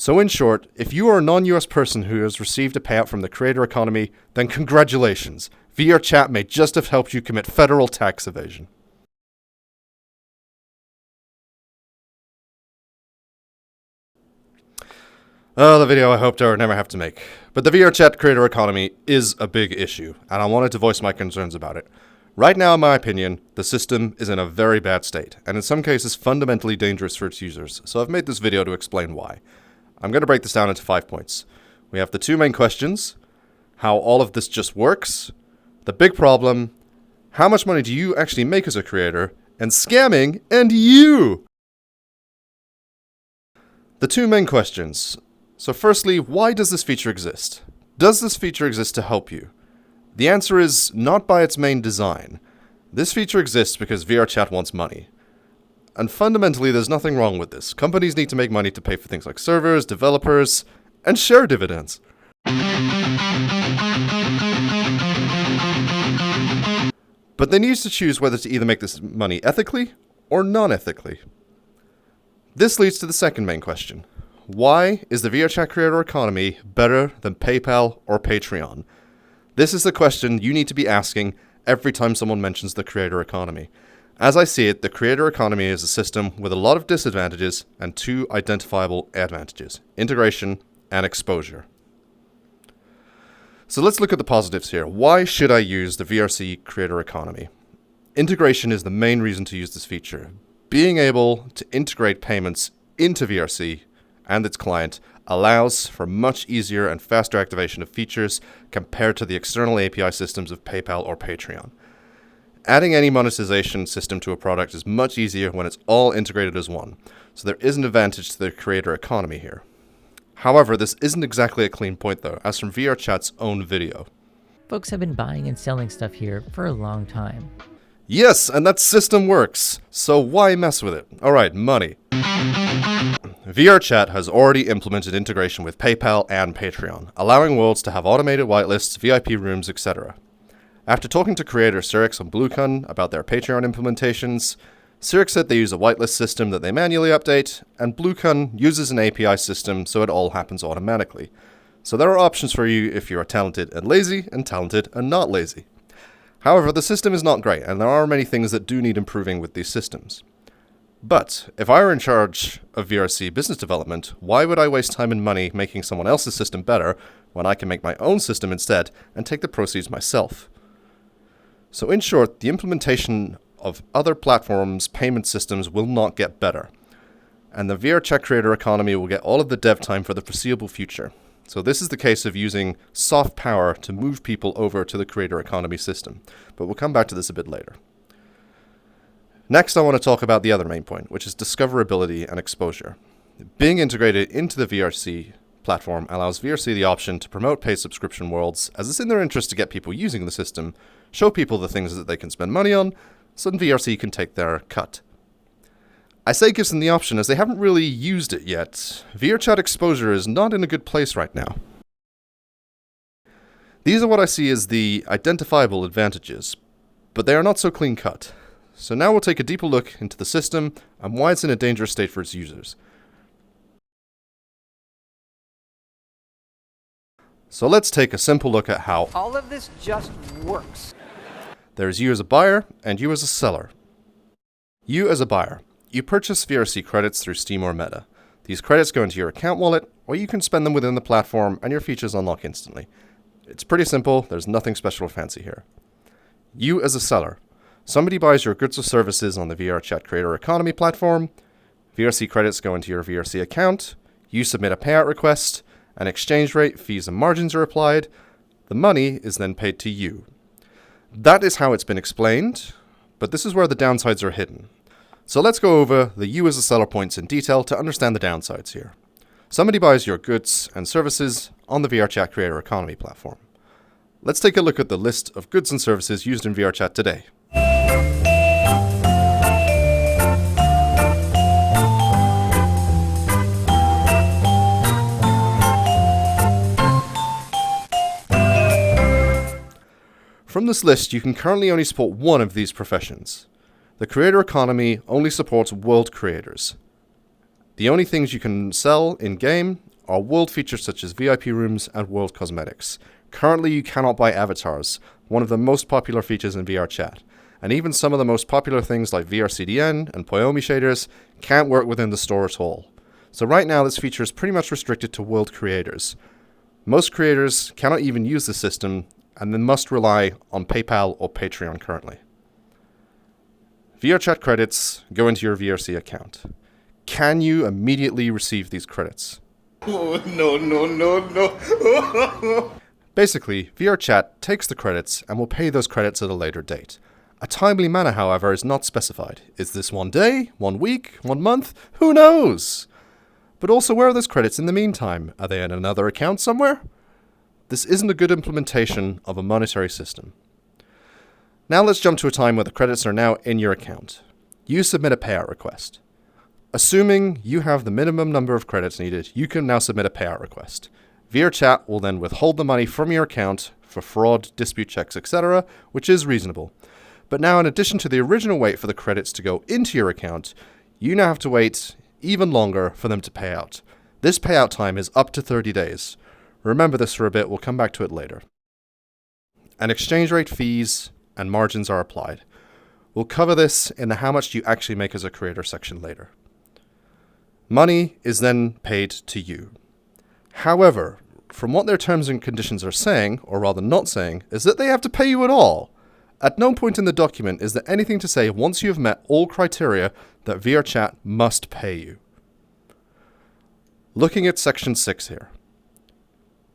So in short, if you are a non-US person who has received a payout from the creator economy, then congratulations. VRChat may just have helped you commit federal tax evasion. The video I hoped I would never have to make. But the VRChat creator economy is a big issue, and I wanted to voice my concerns about it. Right now, in my opinion, the system is in a very bad state, and in some cases fundamentally dangerous for its users, so I've made this video to explain why. I'm going to break this down into 5 points. We have the 2 main questions, how all of this just works, the big problem, how much money do you actually make as a creator, and scamming, and you! The 2 main questions. So firstly, why does this feature exist? Does this feature exist to help you? The answer is not by its main design. This feature exists because VRChat wants money. And fundamentally, there's nothing wrong with this. Companies need to make money to pay for things like servers, developers, and share dividends. But they need to choose whether to either make this money ethically or non-ethically. This leads to the second main question. Why is the VRChat creator economy better than PayPal or Patreon? This is the question you need to be asking every time someone mentions the creator economy. As I see it, the creator economy is a system with a lot of disadvantages and 2 identifiable advantages: integration and exposure. So let's look at the positives here. Why should I use the VRC creator economy? Integration is the main reason to use this feature. Being able to integrate payments into VRC and its client allows for much easier and faster activation of features compared to the external API systems of PayPal or Patreon. Adding any monetization system to a product is much easier when it's all integrated as one, so there is an advantage to the creator economy here. However, this isn't exactly a clean point though, as from VRChat's own video. Folks have been buying and selling stuff here for a long time. Yes, and that system works, so why mess with it? Alright, money. VRChat has already implemented integration with PayPal and Patreon, allowing worlds to have automated whitelists, VIP rooms, etc. After talking to creator Cyrix on Bluecon about their Patreon implementations, Cyrix said they use a whitelist system that they manually update, and Bluecon uses an API system so it all happens automatically. So there are options for you if you are talented and lazy, and talented and not lazy. However, the system is not great, and there are many things that do need improving with these systems. But if I were in charge of VRC business development, why would I waste time and money making someone else's system better when I can make my own system instead and take the proceeds myself? So in short, the implementation of other platforms' payment systems will not get better, and the VRChat creator economy will get all of the dev time for the foreseeable future. So this is the case of using soft power to move people over to the creator economy system, but we'll come back to this a bit later. Next, I want to talk about the other main point, which is discoverability and exposure. Being integrated into the VRC platform allows VRC the option to promote paid subscription worlds, as it's in their interest to get people using the system, show people the things that they can spend money on, so VRC can take their cut. I say gives them the option as they haven't really used it yet. VRChat exposure is not in a good place right now. These are what I see as the identifiable advantages, but they are not so clean cut. So now we'll take a deeper look into the system and why it's in a dangerous state for its users. So let's take a simple look at how all of this just works. There's you as a buyer and you as a seller. You as a buyer. You purchase VRC credits through Steam or Meta. These credits go into your account wallet, or you can spend them within the platform and your features unlock instantly. It's pretty simple, there's nothing special or fancy here. You as a seller. Somebody buys your goods or services on the VRChat Creator Economy platform. VRC credits go into your VRC account. You submit a payout request. An exchange rate, fees, and margins are applied. The money is then paid to you. That is how it's been explained, but this is where the downsides are hidden. So let's go over the you as a seller points in detail to understand the downsides here. Somebody buys your goods and services on the VRChat Creator Economy platform. Let's take a look at the list of goods and services used in VRChat today. From this list, you can currently only support one of these professions. The creator economy only supports world creators. The only things you can sell in-game are world features such as VIP rooms and world cosmetics. Currently, you cannot buy avatars, one of the most popular features in VR chat. And even some of the most popular things like VRCDN and Poyomi shaders can't work within the store at all. So right now, this feature is pretty much restricted to world creators. Most creators cannot even use the system, and they must rely on PayPal or Patreon currently. VRChat credits go into your VRC account. Can you immediately receive these credits? Oh, no. Basically, VRChat takes the credits and will pay those credits at a later date. A timely manner, however, is not specified. Is this 1 day, 1 week, 1 month? Who knows? But also, where are those credits in the meantime? Are they in another account somewhere? This isn't a good implementation of a monetary system. Now let's jump to a time where the credits are now in your account. You submit a payout request. Assuming you have the minimum number of credits needed, you can now submit a payout request. VRChat will then withhold the money from your account for fraud, dispute checks, etc., which is reasonable. But now, in addition to the original wait for the credits to go into your account, you now have to wait even longer for them to pay out. This payout time is up to 30 days. Remember this for a bit, we'll come back to it later. And exchange rate fees and margins are applied. We'll cover this in the how much you actually make as a creator section later. Money is then paid to you. However, from what their terms and conditions are saying, or rather not saying, is that they have to pay you at all. At no point in the document is there anything to say once you have met all criteria that VRChat must pay you. Looking at section 6 here.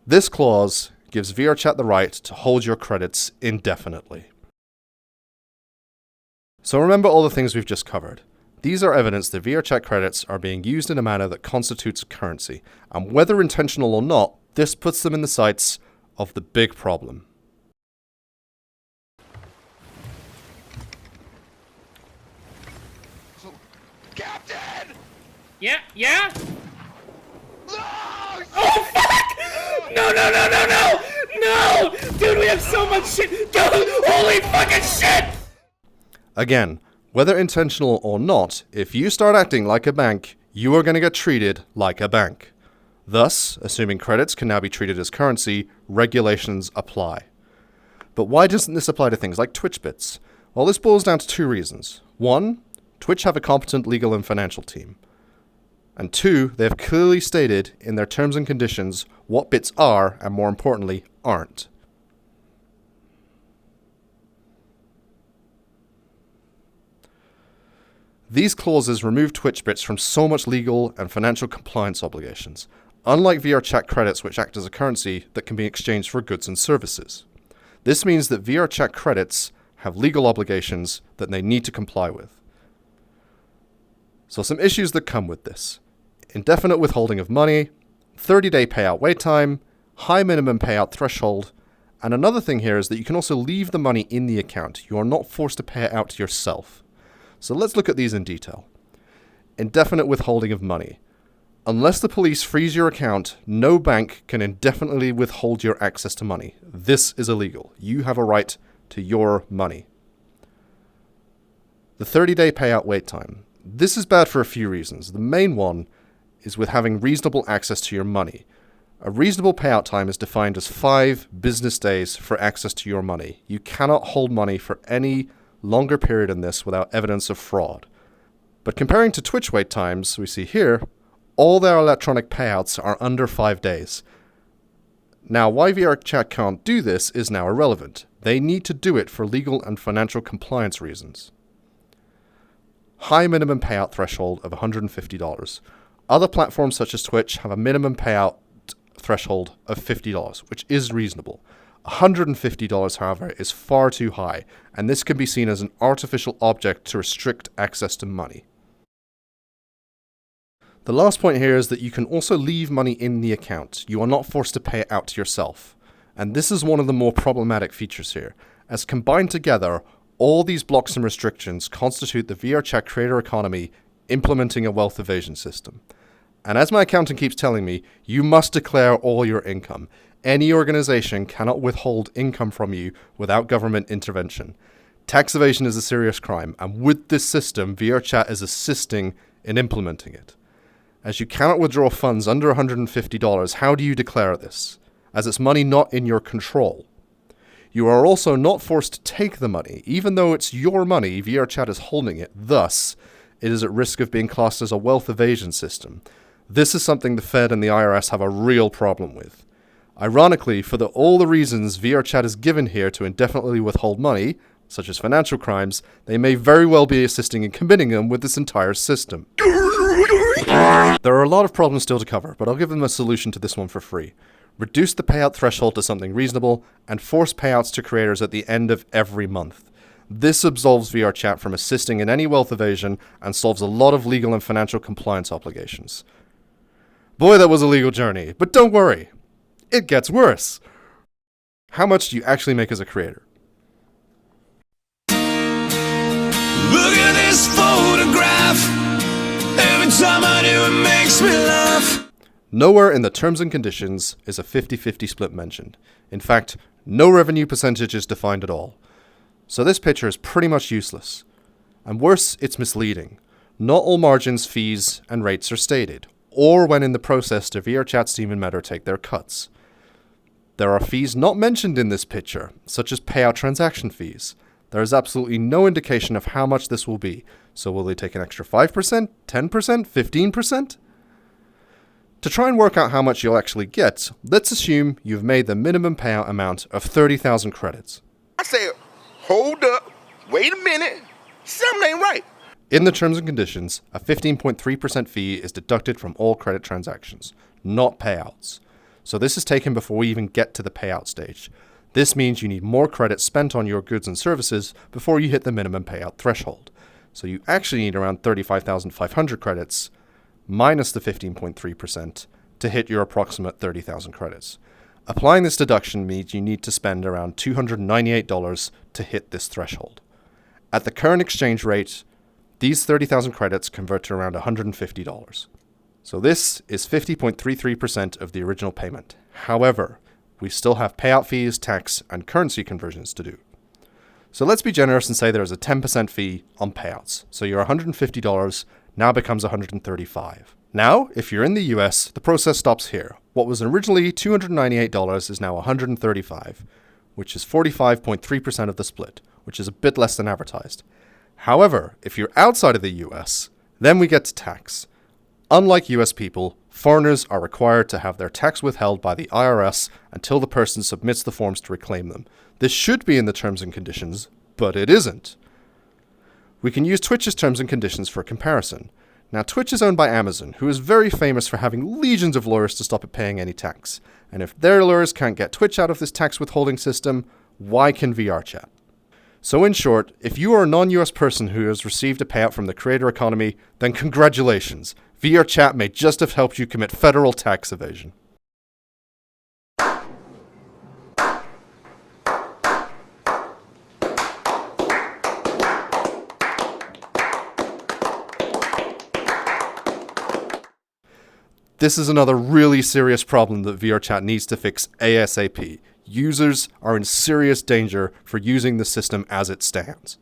This clause gives VRChat the right to hold your credits indefinitely. So remember all the things we've just covered. These are evidence that VRChat credits are being used in a manner that constitutes a currency, and whether intentional or not, this puts them in the sights of the big problem. Captain! Yeah? No! Oh, fuck! No! Dude, we have so much shit! Go! Holy fucking shit! Again, whether intentional or not, if you start acting like a bank, you are going to get treated like a bank. Thus, assuming credits can now be treated as currency, regulations apply. But why doesn't this apply to things like Twitch bits? Well, this boils down to 2 reasons. 1, Twitch have a competent legal and financial team. And 2, they have clearly stated in their terms and conditions what bits are, and more importantly, aren't. These clauses remove Twitch bits from so much legal and financial compliance obligations, unlike VRChat credits which act as a currency that can be exchanged for goods and services. This means that VRChat credits have legal obligations that they need to comply with. So some issues that come with this. Indefinite withholding of money, 30-day payout wait time, high minimum payout threshold, and another thing here is that you can also leave the money in the account. You are not forced to pay it out to yourself. So let's look at these in detail. Indefinite withholding of money. Unless the police freeze your account, no bank can indefinitely withhold your access to money. This is illegal. You have a right to your money. The 30-day payout wait time. This is bad for a few reasons. The main one is with having reasonable access to your money. A reasonable payout time is defined as 5 business days for access to your money. You cannot hold money for any longer period than this without evidence of fraud. But comparing to Twitch wait times, we see here, all their electronic payouts are under 5 days. Now, why VRChat can't do this is now irrelevant. They need to do it for legal and financial compliance reasons. High minimum payout threshold of $150. Other platforms such as Twitch have a minimum payout threshold of $50, which is reasonable. $150, however, is far too high, and this can be seen as an artificial object to restrict access to money. The last point here is that you can also leave money in the account. You are not forced to pay it out to yourself. And this is one of the more problematic features here, as combined together, all these blocks and restrictions constitute the VRC Creator Economy implementing a wealth evasion system. And as my accountant keeps telling me, you must declare all your income. Any organization cannot withhold income from you without government intervention. Tax evasion is a serious crime, and with this system, VRChat is assisting in implementing it. As you cannot withdraw funds under $150, how do you declare this? As it's money not in your control. You are also not forced to take the money. Even though it's your money, VRChat is holding it. Thus, it is at risk of being classed as a wealth evasion system. This is something the Fed and the IRS have a real problem with. Ironically, for all the reasons VRChat is given here to indefinitely withhold money, such as financial crimes, they may very well be assisting in committing them with this entire system. There are a lot of problems still to cover, but I'll give them a solution to this one for free. Reduce the payout threshold to something reasonable, and force payouts to creators at the end of every month. This absolves VRChat from assisting in any wealth evasion and solves a lot of legal and financial compliance obligations. Boy, that was a legal journey, but don't worry. It gets worse. How much do you actually make as a creator? Look at this photograph. Every time I do, it makes me laugh. Nowhere in the terms and conditions is a 50-50 split mentioned. In fact, no revenue percentage is defined at all. So this picture is pretty much useless. And worse, it's misleading. Not all margins, fees, and rates are stated, or when in the process do VRChat's team and Meta take their cuts. There are fees not mentioned in this picture, such as payout transaction fees. There is absolutely no indication of how much this will be, so will they take an extra 5%, 10%, 15%? To try and work out how much you'll actually get, let's assume you've made the minimum payout amount of 30,000 credits. I said, hold up, wait a minute, something ain't right. In the terms and conditions, a 15.3% fee is deducted from all credit transactions, not payouts. So this is taken before we even get to the payout stage. This means you need more credits spent on your goods and services before you hit the minimum payout threshold. So you actually need around 35,500 credits, minus the 15.3%, to hit your approximate 30,000 credits. Applying this deduction means you need to spend around $298 to hit this threshold. At the current exchange rate, these 30,000 credits convert to around $150. So this is 50.33% of the original payment. However, we still have payout fees, tax, and currency conversions to do. So let's be generous and say there is a 10% fee on payouts. So your $150 now becomes $135. Now, if you're in the US, the process stops here. What was originally $298 is now $135, which is 45.3% of the split, which is a bit less than advertised. However, if you're outside of the US, then we get to tax. Unlike US people, foreigners are required to have their tax withheld by the IRS until the person submits the forms to reclaim them. This should be in the terms and conditions, but it isn't. We can use Twitch's terms and conditions for comparison. Now, Twitch is owned by Amazon, who is very famous for having legions of lawyers to stop it paying any tax. And if their lawyers can't get Twitch out of this tax withholding system, why can VRChat? So in short, if you are a non-US person who has received a payout from the creator economy, then congratulations. VRChat may just have helped you commit federal tax evasion. This is another really serious problem that VRChat needs to fix ASAP. Users are in serious danger for using the system as it stands.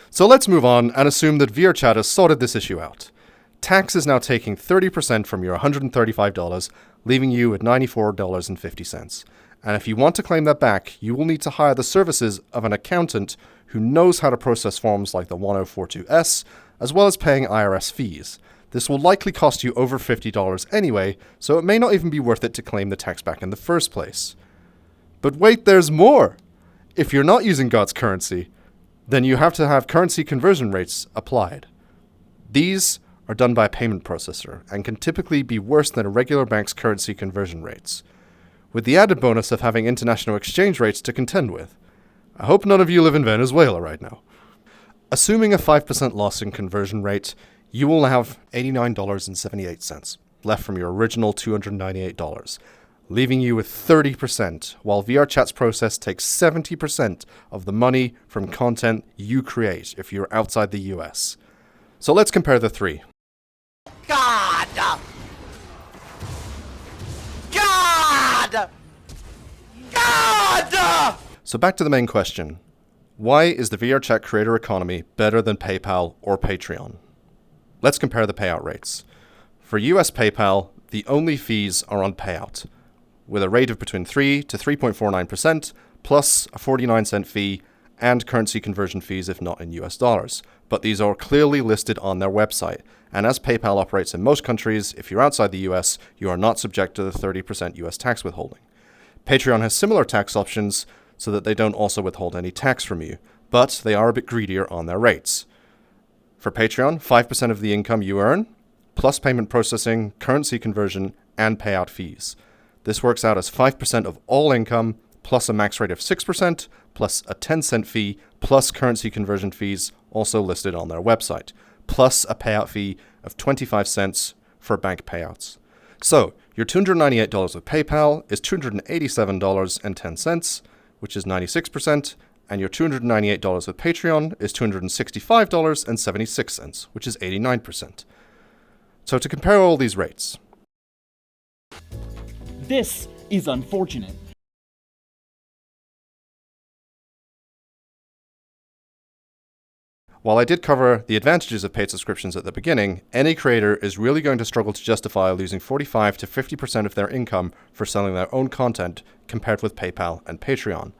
So let's move on and assume that VRChat has sorted this issue out. Tax is now taking 30% from your $135, leaving you at $94.50. And if you want to claim that back, you will need to hire the services of an accountant who knows how to process forms like the 1042S, as well as paying IRS fees. This will likely cost you over $50 anyway, so it may not even be worth it to claim the tax back in the first place. But wait, there's more! If you're not using God's currency, then you have to have currency conversion rates applied. These are done by a payment processor and can typically be worse than a regular bank's currency conversion rates, with the added bonus of having international exchange rates to contend with. I hope none of you live in Venezuela right now. Assuming a 5% loss in conversion rate, you will have $89.78 left from your original $298, leaving you with 30%, while VRChat's process takes 70% of the money from content you create if you're outside the US. So let's compare the three. God! God! God! So back to the main question. Why is the VRChat creator economy better than PayPal or Patreon? Let's compare the payout rates. For US PayPal, the only fees are on payout, with a rate of between 3 to 3.49%, plus a 49-cent fee and currency conversion fees if not in US dollars. But these are clearly listed on their website, and as PayPal operates in most countries, if you're outside the US, you are not subject to the 30% US tax withholding. Patreon has similar tax options so that they don't also withhold any tax from you, but they are a bit greedier on their rates. For Patreon, 5% of the income you earn, plus payment processing, currency conversion, and payout fees. This works out as 5% of all income, plus a max rate of 6%, plus a 10-cent fee, plus currency conversion fees, also listed on their website, plus a payout fee of 25 cents for bank payouts. So, your $298 with PayPal is $287.10, which is 96%, and your $298 with Patreon is $265.76, which is 89%. So to compare all these rates. This is unfortunate. While I did cover the advantages of paid subscriptions at the beginning, any creator is really going to struggle to justify losing 45 to 50% of their income for selling their own content compared with PayPal and Patreon.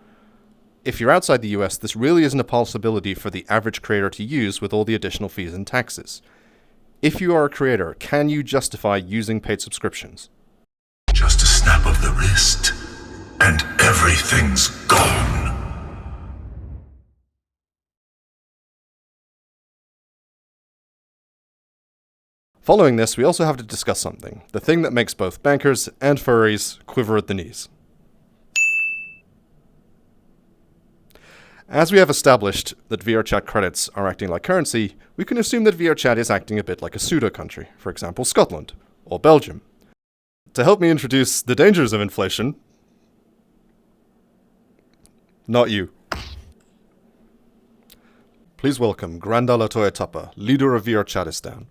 If you're outside the US, this really isn't a possibility for the average creator to use with all the additional fees and taxes. If you are a creator, can you justify using paid subscriptions? Just a snap of the wrist, and everything's gone. Following this, we also have to discuss something, the thing that makes both bankers and furries quiver at the knees. As we have established that VRChat credits are acting like currency, we can assume that VRChat is acting a bit like a pseudo-country, for example Scotland, or Belgium. To help me introduce the dangers of inflation... Not you. Please welcome Grandala Toyotapa, leader of VRChatistan.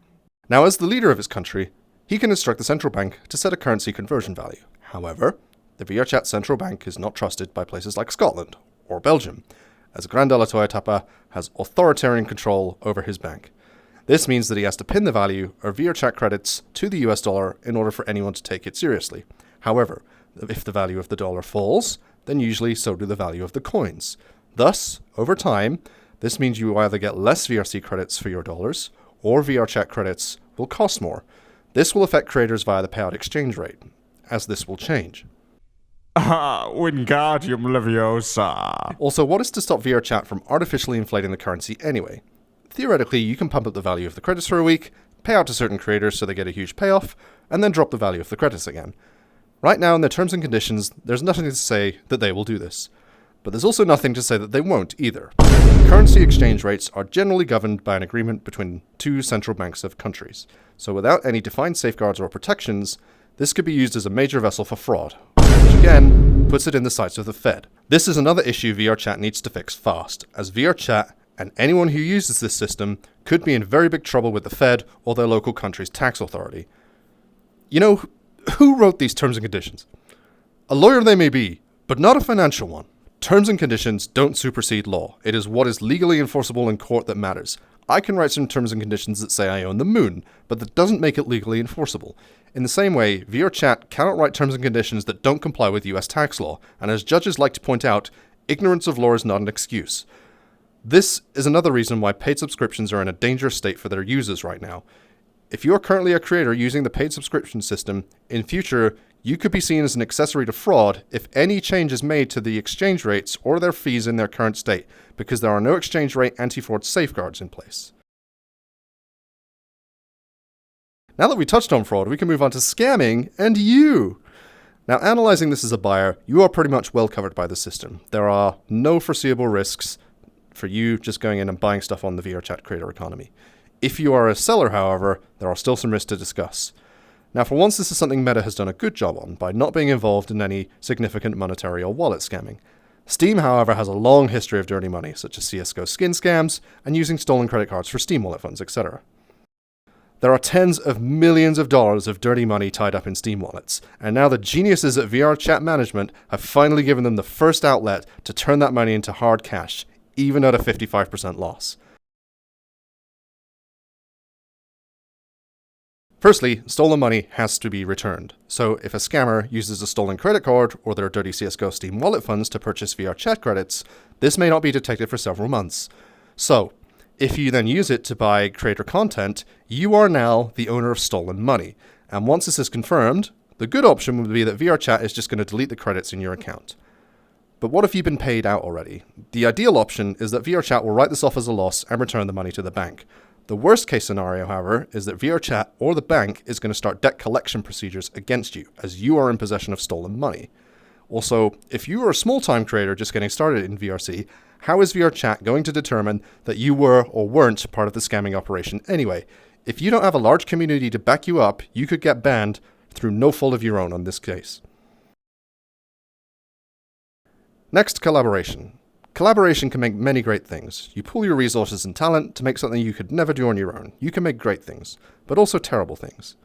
Now, as the leader of his country, he can instruct the central bank to set a currency conversion value. However, the VRChat central bank is not trusted by places like Scotland or Belgium, as Grandala Toyotapa has authoritarian control over his bank. This means that he has to pin the value of VRChat credits to the US dollar in order for anyone to take it seriously. However, if the value of the dollar falls, then usually so do the value of the coins. Thus, over time, this means you either get less VRC credits for your dollars, or VRChat credits will cost more. This will affect creators via the payout exchange rate, as this will change. Wingardium Leviosa. Also, what is to stop VRChat from artificially inflating the currency anyway? Theoretically, you can pump up the value of the credits for a week, pay out to certain creators so they get a huge payoff, and then drop the value of the credits again. Right now, in their terms and conditions, there's nothing to say that they will do this. But there's also nothing to say that they won't either. Currency exchange rates are generally governed by an agreement between two central banks of countries. So without any defined safeguards or protections, this could be used as a major vessel for fraud, which again puts it in the sights of the Fed. This is another issue VRChat needs to fix fast, as VRChat and anyone who uses this system could be in very big trouble with the Fed or their local country's tax authority. You know, who wrote these terms and conditions? A lawyer they may be, but not a financial one. Terms and conditions don't supersede law. It is what is legally enforceable in court that matters. I can write some terms and conditions that say I own the moon, but that doesn't make it legally enforceable. In the same way, VRChat cannot write terms and conditions that don't comply with US tax law, and as judges like to point out, ignorance of law is not an excuse. This is another reason why paid subscriptions are in a dangerous state for their users right now. If you are currently a creator using the paid subscription system, in future, you could be seen as an accessory to fraud if any change is made to the exchange rates or their fees in their current state, because there are no exchange rate anti-fraud safeguards in place. Now that we touched on fraud, we can move on to scamming and you. Now, analyzing this as a buyer, you are pretty much well covered by the system. There are no foreseeable risks for you just going in and buying stuff on the VRChat Creator Economy. If you are a seller, however, there are still some risks to discuss. Now, for once, this is something Meta has done a good job on, by not being involved in any significant monetary or wallet scamming. Steam, however, has a long history of dirty money, such as CSGO skin scams, and using stolen credit cards for Steam wallet funds, etc. There are tens of millions of dollars of dirty money tied up in Steam wallets, and now the geniuses at VRChat management have finally given them the first outlet to turn that money into hard cash, even at a 55% loss. Firstly, stolen money has to be returned. So if a scammer uses a stolen credit card or their dirty CSGO Steam wallet funds to purchase VR chat credits, this may not be detected for several months. So, if you then use it to buy creator content, you are now the owner of stolen money. And once this is confirmed, the good option would be that VR chat is just going to delete the credits in your account. But what if you've been paid out already? The ideal option is that VR chat will write this off as a loss and return the money to the bank. The worst case scenario, however, is that VRChat or the bank is going to start debt collection procedures against you, as you are in possession of stolen money. Also, if you are a small-time creator just getting started in VRC, how is VRChat going to determine that you were or weren't part of the scamming operation anyway? If you don't have a large community to back you up, you could get banned through no fault of your own on this case. Next, collaboration. Collaboration can make many great things. You pool your resources and talent to make something you could never do on your own. You can make great things, but also terrible things.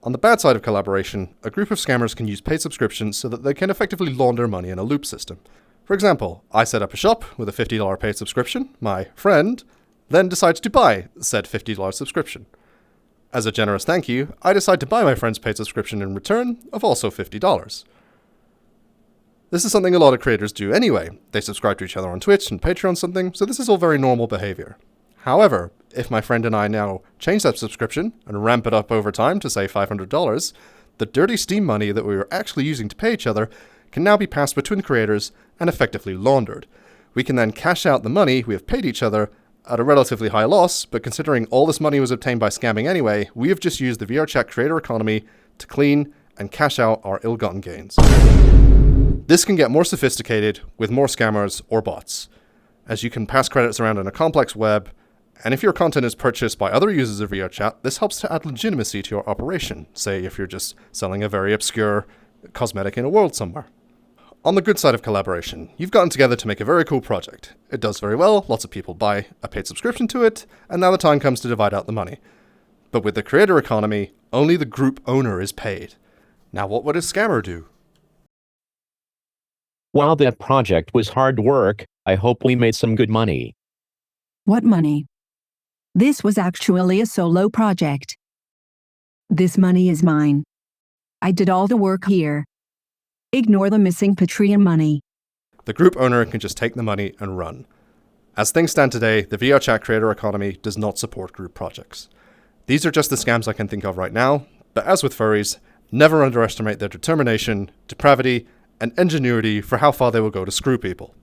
On the bad side of collaboration, a group of scammers can use paid subscriptions so that they can effectively launder money in a loop system. For example, I set up a shop with a $50 paid subscription. My friend then decides to buy said $50 subscription. As a generous thank you, I decide to buy my friend's paid subscription in return of also $50. This is something a lot of creators do anyway. They subscribe to each other on Twitch and Patreon something, so this is all very normal behavior. However, if my friend and I now change that subscription and ramp it up over time to say $500, the dirty Steam money that we were actually using to pay each other can now be passed between creators and effectively laundered. We can then cash out the money we have paid each other at a relatively high loss, but considering all this money was obtained by scamming anyway, we have just used the VRChat creator economy to clean and cash out our ill-gotten gains. This can get more sophisticated with more scammers or bots, as you can pass credits around in a complex web, and if your content is purchased by other users of VRChat, this helps to add legitimacy to your operation, say if you're just selling a very obscure cosmetic in a world somewhere. On the good side of collaboration, you've gotten together to make a very cool project. It does very well, lots of people buy a paid subscription to it, and now the time comes to divide out the money. But with the creator economy, only the group owner is paid. Now what would a scammer do? While that project was hard work, I hope we made some good money. What money? This was actually a solo project. This money is mine. I did all the work here. Ignore the missing Patreon money. The group owner can just take the money and run. As things stand today, the VRChat creator economy does not support group projects. These are just the scams I can think of right now, but as with furries, never underestimate their determination, depravity, and ingenuity for how far they will go to screw people.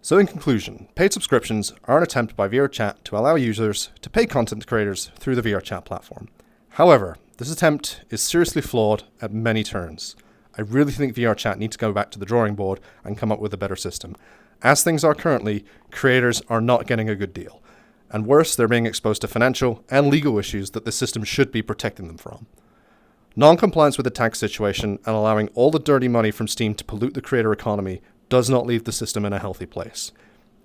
So in conclusion, paid subscriptions are an attempt by VRChat to allow users to pay content creators through the VRChat platform. However, this attempt is seriously flawed at many turns. I really think VRChat needs to go back to the drawing board and come up with a better system. As things are currently, creators are not getting a good deal. And worse, they're being exposed to financial and legal issues that the system should be protecting them from. Non-compliance with the tax situation and allowing all the dirty money from Steam to pollute the creator economy does not leave the system in a healthy place.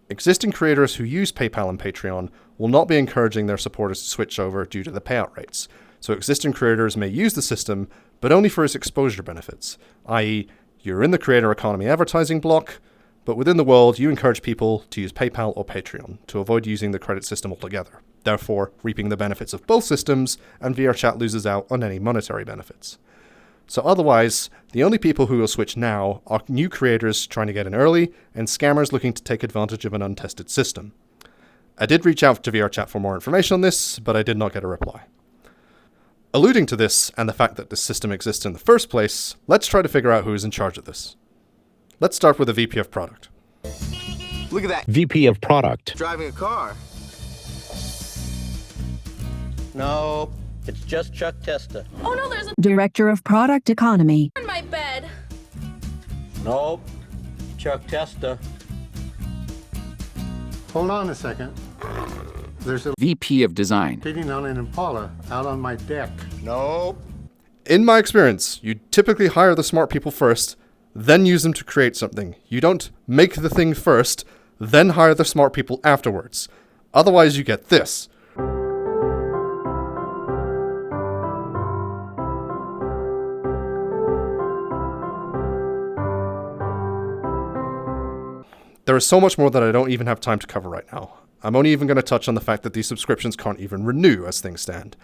Existing creators who use PayPal and Patreon will not be encouraging their supporters to switch over due to the payout rates. So existing creators may use the system, but only for its exposure benefits, i.e., you're in the creator economy advertising block, but within the world you encourage people to use PayPal or Patreon to avoid using the credit system altogether, therefore reaping the benefits of both systems, and VRChat loses out on any monetary benefits. So otherwise, the only people who will switch now are new creators trying to get in early and scammers looking to take advantage of an untested system. I did reach out to VRChat for more information on this, but I did not get a reply. Alluding to this and the fact that this system exists in the first place, let's try to figure out who is in charge of this. Let's start with the VP of Product. Look at that. VP of Product. Driving a car. No, it's just Chuck Testa. Oh no, there's a Director of Product Economy. in my bed. Nope, Chuck Testa. Hold on a second. There's a VP of Design. feeding on an Impala out on my deck. Nope. In my experience, you typically hire the smart people first, then use them to create something. You don't make the thing first, then hire the smart people afterwards. Otherwise you get this. There is so much more that I don't even have time to cover right now. I'm only even going to touch on the fact that these subscriptions can't even renew as things stand.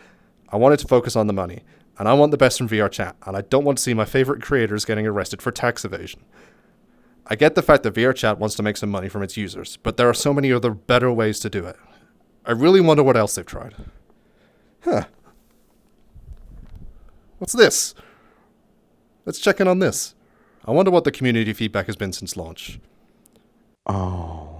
I wanted to focus on the money, and I want the best from VR chat, and I don't want to see my favorite creators getting arrested for tax evasion. I get the fact that VR chat wants to make some money from its users, but there are so many other better ways to do it. I really wonder what else they've tried. Huh. What's this? Let's check in on this. I wonder what the community feedback has been since launch. Oh.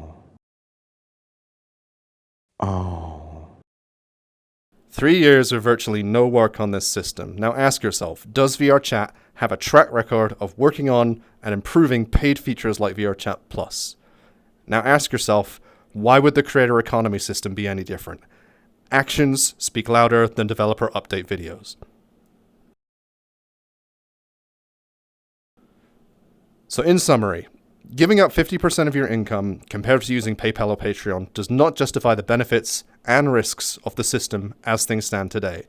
3 years of virtually no work on this system. Now ask yourself, does VR Chat have a track record of working on and improving paid features like VR Chat Plus? Now ask yourself, why would the Creator Economy system be any different? Actions speak louder than developer update videos. So in summary, giving up 50% of your income compared to using PayPal or Patreon does not justify the benefits and risks of the system as things stand today.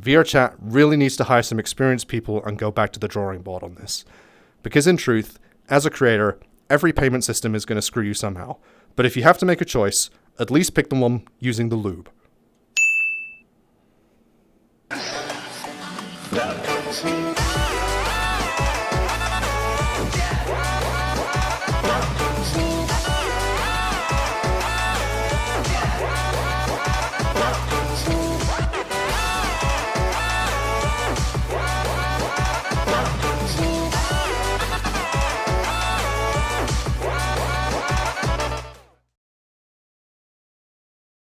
VRChat really needs to hire some experienced people and go back to the drawing board on this. Because in truth, as a creator, every payment system is going to screw you somehow. But if you have to make a choice, at least pick the one using the lube. That